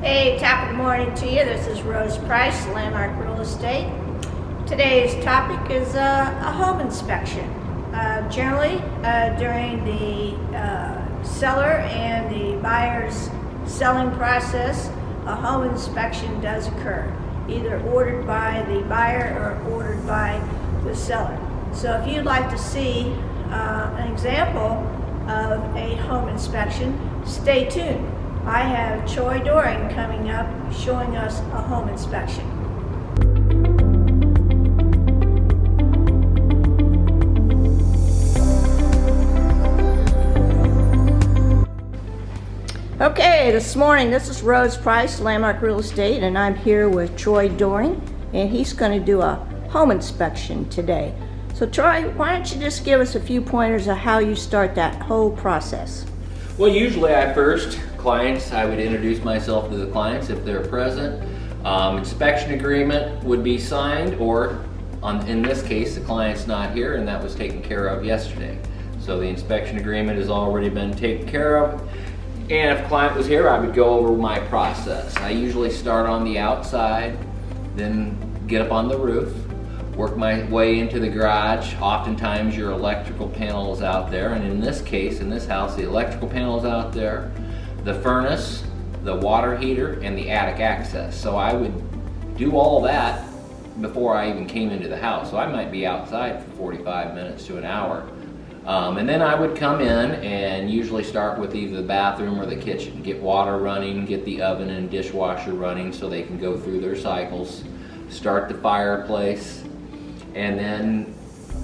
Hey, top of the morning to you. This is Rose Price, Landmark Real Estate. Today's topic is a home inspection. Generally, during the seller and the buyer's selling process, a home inspection does occur, either ordered by the buyer or ordered by the seller. So if you'd like to see an example of a home inspection, stay tuned. I have Troy Doring coming up showing us a home inspection. Okay, this morning, this is Rose Price, Landmark Real Estate, and I'm here with Troy Doring, and he's going to do a home inspection today. So Troy, why don't you just give us a few pointers of how you start that whole process? Well, usually I would introduce myself to the clients if they're present. Inspection agreement would be signed, or in this case, the client's not here and that was taken care of yesterday. So the inspection agreement has already been taken care of. And if the client was here, I would go over my process. I usually start on the outside, then get up on the roof, work my way into the garage. Oftentimes your electrical panel is out there, and in this case, in this house, the electrical panel is out there, the furnace, the water heater, and the attic access. So I would do all that before I even came into the house. So I might be outside for 45 minutes to an hour. And then I would come in and usually start with either the bathroom or the kitchen, get water running, get the oven and dishwasher running so they can go through their cycles, start the fireplace, and then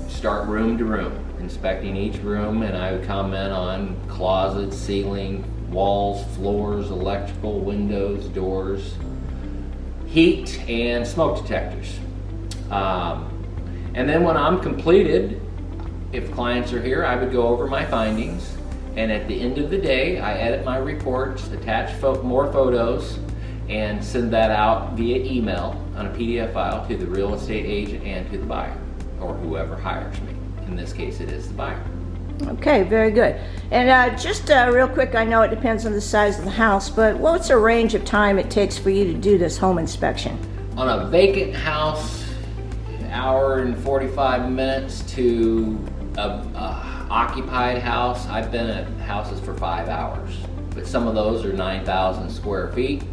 start room to room, inspecting each room. And I would comment on closets, ceiling, walls, floors, electrical, windows, doors, heat, and smoke detectors. And then when I'm completed, if clients are here, I would go over my findings, and at the end of the day, I edit my reports, attach more photos, and send that out via email on a PDF file to the real estate agent and to the buyer, or whoever hires me. In this case, it is the buyer. Okay, very good. And just real quick, I know it depends on the size of the house, but what's the range of time it takes for you to do this home inspection? On a vacant house, an hour and 45 minutes to a occupied house. I've been at houses for 5 hours, but some of those are 9,000 square feet.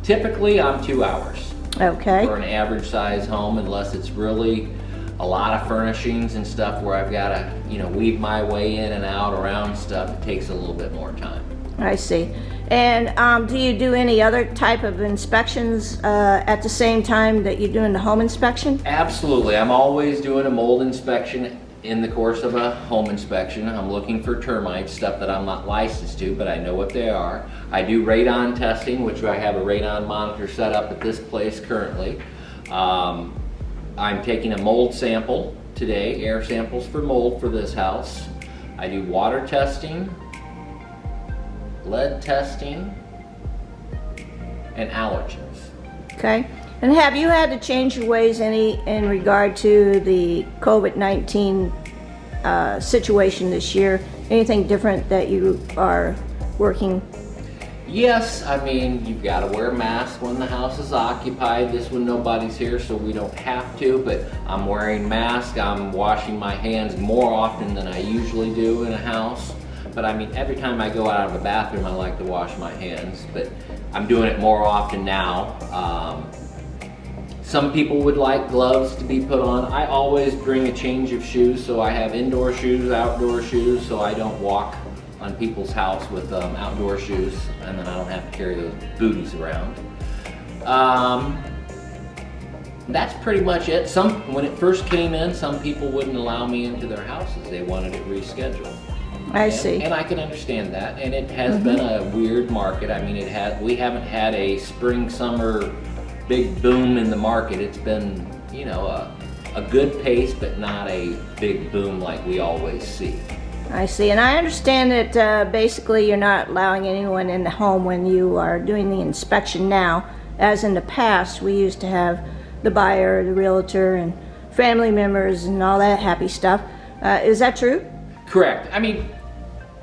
Typically, I'm 2 hours. Okay. For an average size home, unless it's really a lot of furnishings and stuff where I've got to, weave my way in and out around stuff, it takes a little bit more time. I see. And do you do any other type of inspections at the same time that you're doing the home inspection? Absolutely. I'm always doing a mold inspection in the course of a home inspection. I'm looking for termites, stuff that I'm not licensed to, but I know what they are. I do radon testing, which I have a radon monitor set up at this place currently. I'm taking a mold sample today, air samples for mold for this house. I do water testing, lead testing, and allergens. Okay. And have you had to change your ways any in regard to the COVID-19 situation this year? Anything different that you are working? Yes, you've got to wear a mask when the house is occupied. This one, nobody's here, so we don't have to, but I'm wearing masks. I'm washing my hands more often than I usually do in a house. But every time I go out of the bathroom, I like to wash my hands, but I'm doing it more often now. Some people would like gloves to be put on. I always bring a change of shoes, so I have indoor shoes, outdoor shoes, so I don't walk on people's house with outdoor shoes, and then I don't have to carry those booties around. That's pretty much it. When it first came in, some people wouldn't allow me into their houses. They wanted it rescheduled. I see. And I can understand that. And it has been a weird market. We haven't had a spring, summer big boom in the market. It's been, a good pace, but not a big boom like we always see. I see. And I understand that basically you're not allowing anyone in the home when you are doing the inspection now. As in the past, we used to have the buyer, the realtor, and family members and all that happy stuff. Is that true? Correct.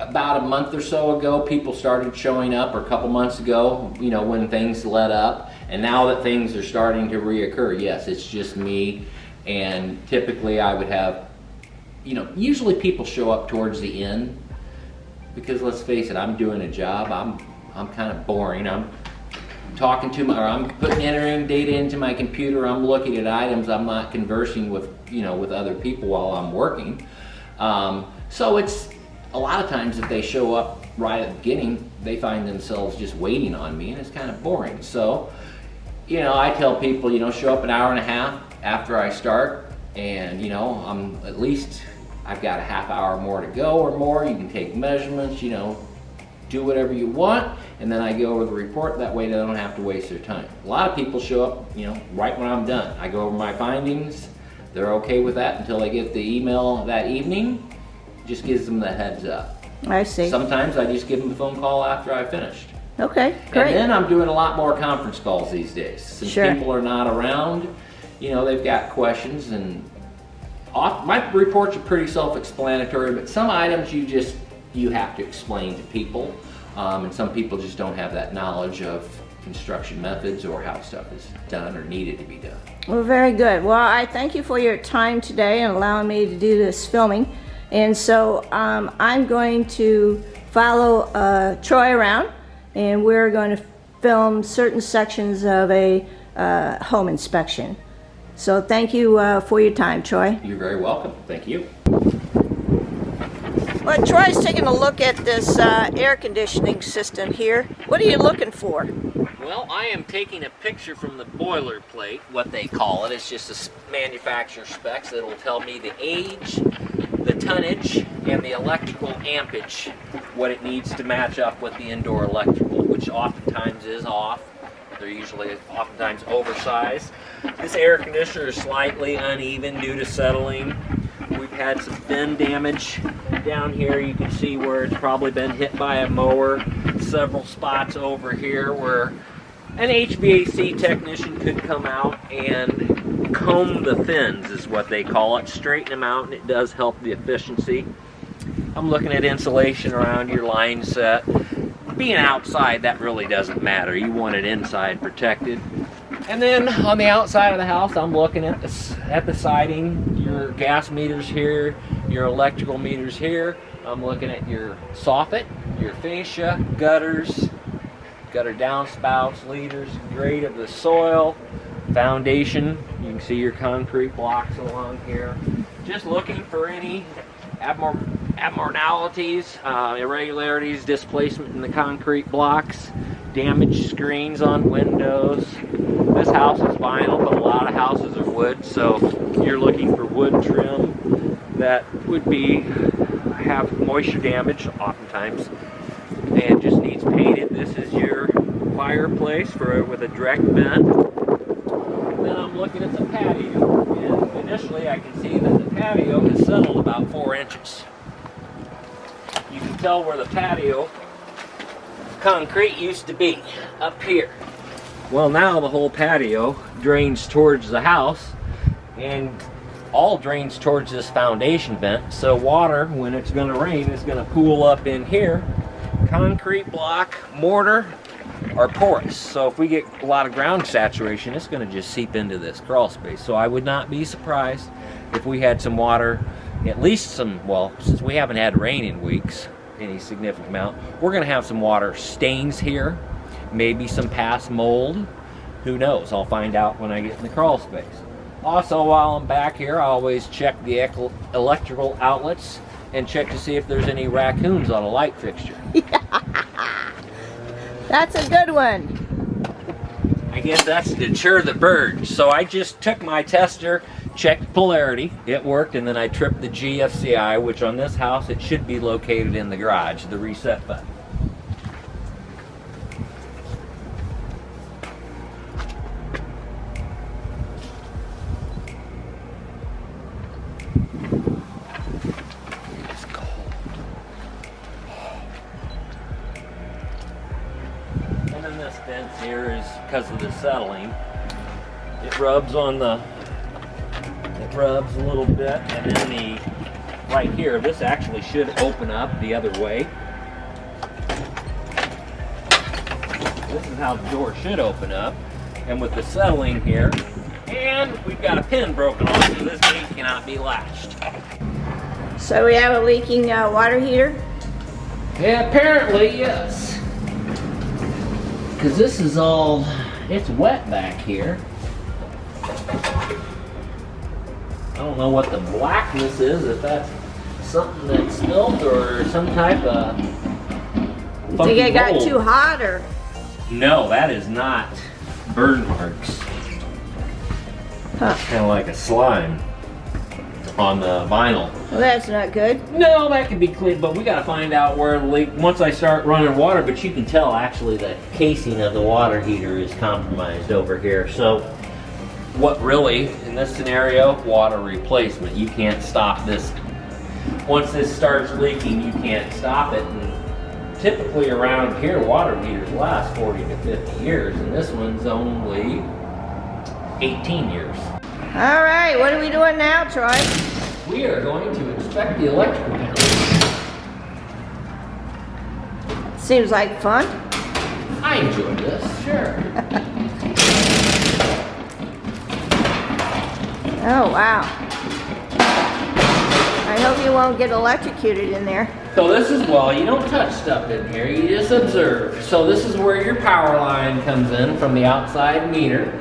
about a month or so ago, people started showing up, or a couple months ago, you know, when things let up. And now that things are starting to reoccur, yes, it's just me. And typically I would have, you know, usually people show up towards the end, because let's face it, I'm doing a job. I'm kind of boring. I'm talking to or I'm entering data into my computer. I'm looking at items. I'm not conversing with, you know, with other people while I'm working. So it's a lot of times if they show up right at the beginning, they find themselves just waiting on me, and it's kind of boring. So, you know, I tell people, you know, show up an hour and a half after I start, and, you know, I've got a half hour more to go or more. You can take measurements, you know, do whatever you want, and then I go over the report. That way they don't have to waste their time. A lot of people show up, you know, right when I'm done. I go over my findings. They're okay with that until they get the email that evening. Just gives them the heads up. I see. Sometimes I just give them a phone call after I finished. Okay, great. And then I'm doing a lot more conference calls these days. Since Sure. people are not around, you know, they've got questions, and my reports are pretty self-explanatory, but some items you have to explain to people, and some people just don't have that knowledge of construction methods or how stuff is done or needed to be done. Well, very good. Well, I thank you for your time today and allowing me to do this filming. And so I'm going to follow Troy around, and we're going to film certain sections of a home inspection. So thank you for your time, Troy. You're very welcome. Thank you. Well, Troy's taking a look at this air conditioning system here. What are you looking for? Well, I am taking a picture from the boilerplate, what they call it. It's just a manufacturer specs that will tell me the age, the tonnage, and the electrical ampage, what it needs to match up with the indoor electrical, which oftentimes is off. They're usually oftentimes oversized. This air conditioner is slightly uneven due to settling. We've had some fin damage down here. You can see where it's probably been hit by a mower. Several spots over here where an HVAC technician could come out and comb the fins, is what they call it. Straighten them out, and it does help the efficiency. I'm looking at insulation around your line set. Being outside, that really doesn't matter. You want it inside protected. And then on the outside of the house, I'm looking at the siding, your gas meters here, your electrical meters here. I'm looking at your soffit, your fascia, gutters, gutter downspouts, leaders, grade of the soil, foundation. You can see your concrete blocks along here. Just looking for any abnormalities, irregularities, displacement in the concrete blocks, damaged screens on windows. This house is vinyl, but a lot of houses are wood, so you're looking for wood trim that would have moisture damage oftentimes and just needs painted. This is your fireplace with a direct vent. Then I'm looking at the patio, and initially I can see that the patio has settled about 4 inches. You can tell where the patio concrete used to be, up here. Well, now the whole patio drains towards the house, and all drains towards this foundation vent, so water, when it's going to rain, is going to pool up in here. Concrete block, mortar are porous, so if we get a lot of ground saturation, it's going to just seep into this crawl space. So I would not be surprised if we had some water, at least some, well, since we haven't had rain in weeks, any significant amount, we're going to have some water stains here, maybe some past mold. Who knows? I'll find out when I get in the crawl space. Also, while I'm back here, I always check the electrical outlets and check to see if there's any raccoons on a light fixture. That's a good one. I guess that's to deter the birds. So I just took my tester, checked polarity, it worked, and then I tripped the GFCI, which on this house, it should be located in the garage, the reset button. Fence here is because of the settling. It rubs a little bit, and then the right here, this actually should open up the other way. This is how the door should open up. And with the settling here, and we've got a pin broken off, so this gate cannot be latched. So we have a leaking water heater? Yeah, apparently, yes. Because this is all, it's wet back here. I don't know what the blackness is, if that's something that's spilled or some type of Think it got mold. too hot or? No, that is not burn marks. Huh. Kind of like a slime on the vinyl. Well, that's not good. No, that can be cleaned, but we got to find out where the leak. Once I start running water, but you can tell actually the casing of the water heater is compromised over here. So, what really in this scenario, water replacement. You can't stop this. Once this starts leaking, you can't stop it. And typically around here, water heaters last 40 to 50 years, and this one's only 18 years. All right, what are we doing now, Troy? We are going to inspect the electrical panel. Seems like fun. I enjoy this, sure. Oh, wow. I hope you won't get electrocuted in there. So this is, well, you don't touch stuff in here, you just observe. So this is where your power line comes in from the outside meter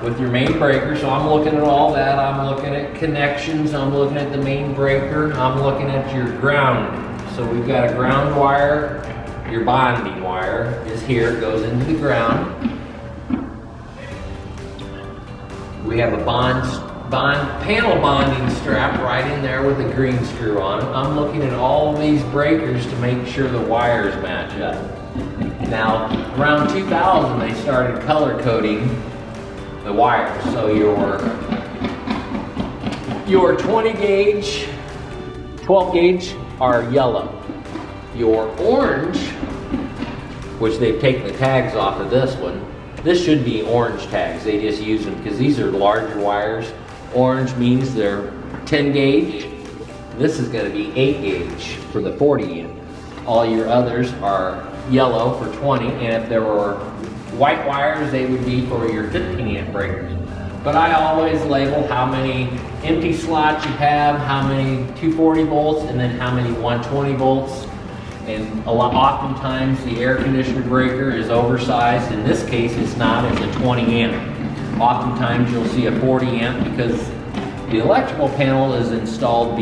with your main breaker. So I'm looking at all that. I'm looking at connections. I'm looking at the main breaker. I'm looking at your ground. So we've got a ground wire. Your bonding wire is here. It goes into the ground. We have a panel bonding strap right in there with a green screw on it. I'm looking at all of these breakers to make sure the wires match up. Now, around 2000, they started color coding the wires. So your 20 gauge, 12 gauge are yellow. Your orange, which they've taken the tags off of this one, this should be orange tags. They just use them because these are larger wires. Orange means they're 10 gauge. This is going to be 8 gauge for the 40 amp. All your others are yellow for 20, and if there were white wires, they would be for your 15 amp breakers. But I always label how many empty slots you have, how many 240 volts, and then how many 120 volts. And oftentimes the air conditioner breaker is oversized. In this case, it's not, it's a 20 amp. Oftentimes you'll see a 40 amp because the electrical panel is installed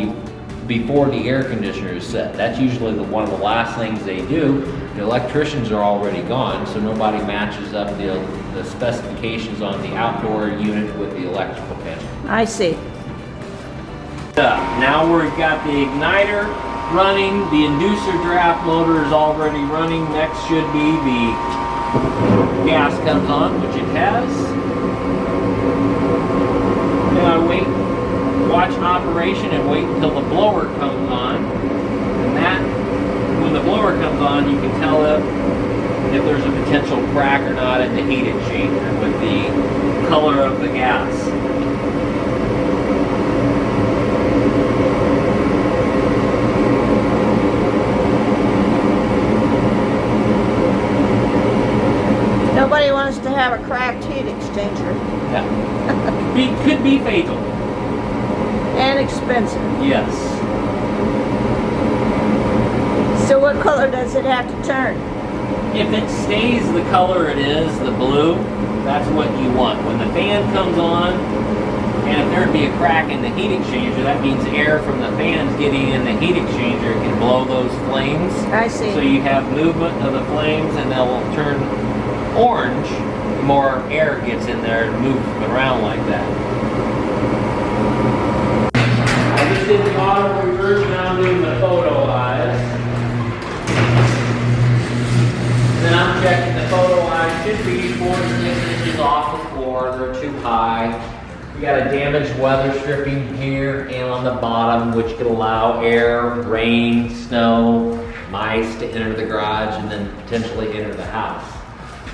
before the air conditioner is set. That's usually one of the last things they do. The electricians are already gone, so nobody matches up the specifications on the outdoor unit with the electrical panel. I see. Now we've got the igniter running, the inducer draft motor is already running. Next should be the gas comes on, which it has. Then I watch an operation and wait until the blower comes on. And that, when the blower comes on, you can tell if there's a potential crack or not at the heat exchanger with the color of the gas. Nobody wants to have a cracked heat exchanger. Yeah. Could be fatal. And expensive. Yes. So what color does it have to turn? If it stays the color it is, the blue, that's what you want. When the fan comes on, and if there'd be a crack in the heat exchanger, that means air from the fans getting in the heat exchanger can blow those flames. I see. So you have movement of the flames and they'll turn orange. The more air gets in there and moves around like that. I just did the auto reverse, now I'm doing the photo eyes. Then I'm checking the photo eyes, should be 4 to 6 inches off the floor, they're too high. We got a damaged weather stripping here and on the bottom, which could allow air, rain, snow, mice to enter the garage and then potentially enter the house.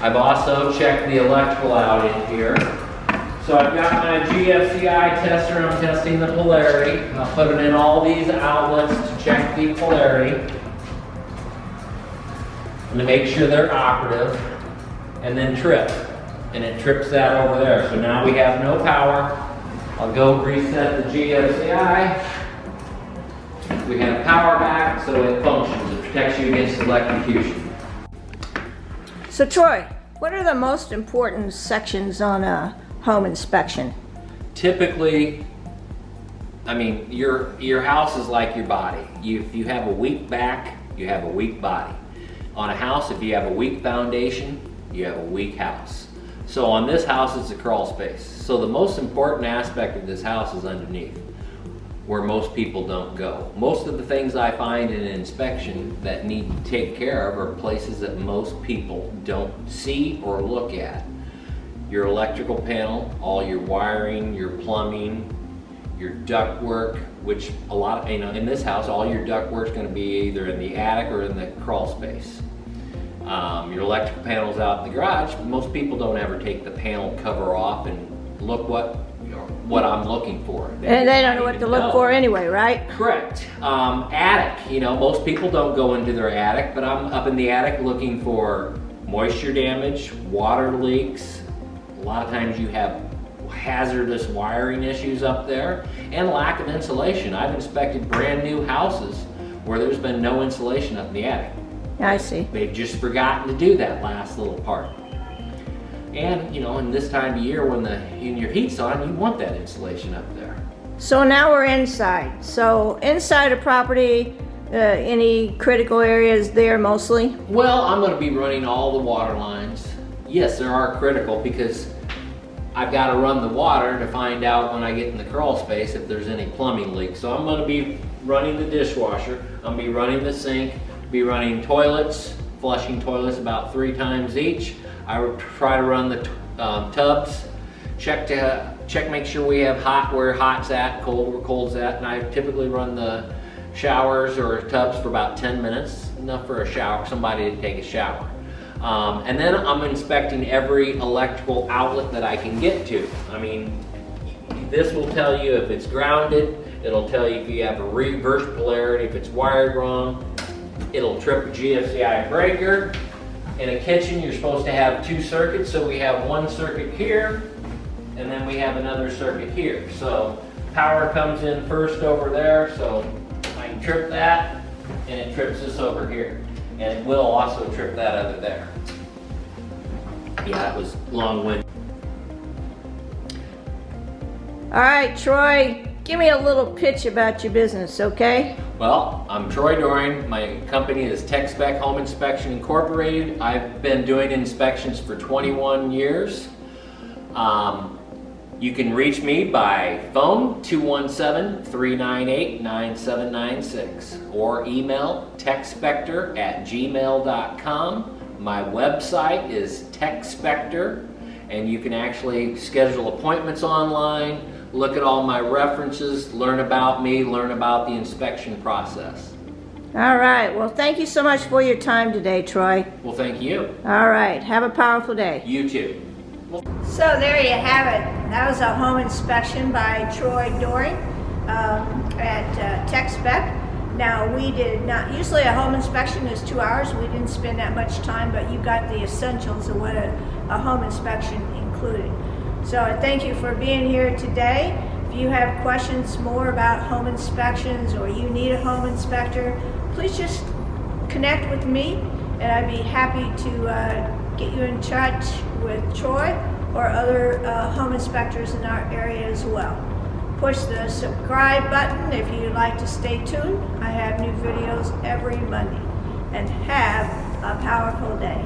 I've also checked the electrical out in here. So I've got my GFCI tester, I'm testing the polarity. I'll put it in all these outlets to check the polarity. And to make sure they're operative. And then trip. And it trips that over there. So now we have no power. I'll go reset the GFCI. We have power back, so it functions. It protects you against electrocution. So Troy, what are the most important sections on a home inspection? Typically, I mean, your house is like your body. If you have a weak back, you have a weak body. On a house, if you have a weak foundation, you have a weak house. So on this house, it's a crawl space. So the most important aspect of this house is underneath, where most people don't go. Most of the things I find in an inspection that need to take care of are places that most people don't see or look at. Your electrical panel, all your wiring, your plumbing, your duct work, which a lot of, in this house, all your duct work is going to be either in the attic or in the crawl space. Your electrical panel's out in the garage. Most people don't ever take the panel cover off and look what I'm looking for. And they don't know what to look for anyway, right? Correct. Attic, most people don't go into their attic, but I'm up in the attic looking for moisture damage, water leaks. A lot of times you have hazardous wiring issues up there and lack of insulation. I've inspected brand new houses where there's been no insulation up in the attic. I see. They've just forgotten to do that last little part. And, in this time of year when your heat's on, you want that insulation up there. So now we're inside. So inside a property, any critical areas there mostly? Well, I'm going to be running all the water lines. Yes, there are critical because I've got to run the water to find out when I get in the crawl space if there's any plumbing leaks. So I'm going to be running the dishwasher. I'm going to be running the sink, be running toilets, flushing toilets about 3 times each. I would try to run the tubs, check, make sure we have hot where hot's at, cold where cold's at, and I typically run the showers or tubs for about 10 minutes, enough for a shower, somebody to take a shower. And then I'm inspecting every electrical outlet that I can get to. I mean, this will tell you if it's grounded, it'll tell you if you have a reverse polarity, if it's wired wrong, it'll trip a GFCI breaker. In a kitchen, you're supposed to have 2 circuits, so we have 1 circuit here, and then we have another circuit here. So power comes in first over there, so I can trip that, and it trips this over here. And it will also trip that other there. Yeah, that was long-winded. All right, Troy, give me a little pitch about your business, okay? Well, I'm Troy Doring. My company is Spec Home Inspection Incorporated. I've been doing inspections for 21 years. You can reach me by phone, 217-398-9796, or email techspector@gmail.com. My website is TechSpector, and you can actually schedule appointments online, look at all my references, learn about me, learn about the inspection process. All right, well, thank you so much for your time today, Troy. Well, thank you. All right, have a powerful day. You too. So there you have it. That was a home inspection by Troy Doring at Spec. Now we did not, usually a home inspection is 2 hours. We didn't spend that much time, but you got the essentials of what a home inspection included. So I thank you for being here today. If you have questions more about home inspections or you need a home inspector, please just connect with me and I'd be happy to get you in touch with Troy or other home inspectors in our area as well. Push the subscribe button if you'd like to stay tuned. I have new videos every Monday. And have a powerful day.